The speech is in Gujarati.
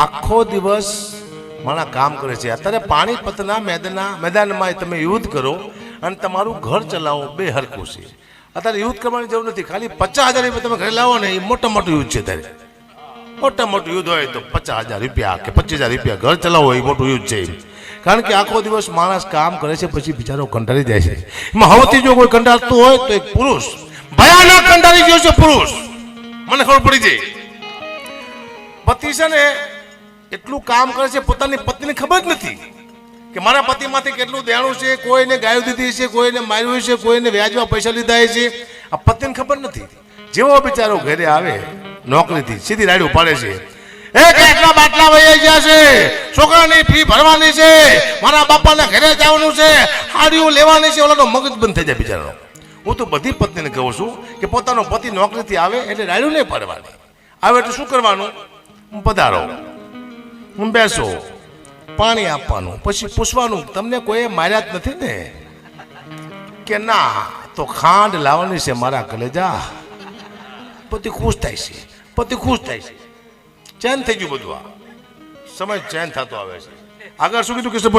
આખો દિવસ મારા કામ કરે છે. અત્યારે પાણીપતના મેદાનમાં તમે યુદ્ધ કરો અને તમારું ઘર ચલાવો, બે હરખું છે. અત્યારે યુદ્ધ કરવાની જરૂર નથી, ખાલી 50,000 રૂપિયા તમે ઘરે લાવો ને એ મોટા મોટું યુદ્ધ છે. ત્યારે મોટા મોટું યુદ્ધ હોય તો 50,000 રૂપિયા કે 25,000 રૂપિયા ઘર ચલાવો એ મોટું યુદ્ધ છે. કારણ કે આખો દિવસ માણસ કામ કરે છે, પછી બિચારો કંટાળી જાય છે. એમાં સૌથી જો કોઈ કંટાળતું હોય તો એક પુરુષ ભયાનક કંટાળી ગયો છે. પુરુષ મને ખબર પડી જાય, પતિ છે ને એટલું કામ કરે છે, પોતાની પત્નીને ખબર જ નથી કે મારા પતિમાંથી કેટલું દેણું છે, કોઈને ગાયું દીધી છે, કોઈને માર્યું છે, કોઈને વ્યાજમાં પૈસા લીધા છે. આ પત્નીને ખબર નથી. જેવો બિચારો ઘરે આવે નોકરીથી સીધી રાડ્યું પાડે છે, કેટલા બાટલા વહી ગયા છે, છોકરાની ફી ભરવાની છે, મારા બાપાના ઘરે જવાનું છે, હાડીઓ લેવાની છે. ઓલાનો મગજ બંધ થઈ જાય બિચારાનો. હું તો બધી પત્નીને કહું છું કે પોતાનો પતિ નોકરીથી આવે એટલે રાડ્યું નહીં પાડવાની. આવે એટલે શું કરવાનું? પધારો, બેસો, પાણી આપવાનું, પછી પૂછવાનું તમને કોઈ માર્યા જ નથી ને? કે ના, તો ખાંડ લાવવાની છે મારા કલેજા. પતિ ખુશ થાય છે, પતિ ખુશ થાય છે. ચેન થઈ ગયું બધું. આ સમય ચેન થતો આવે છે. આગળ શું કીધું?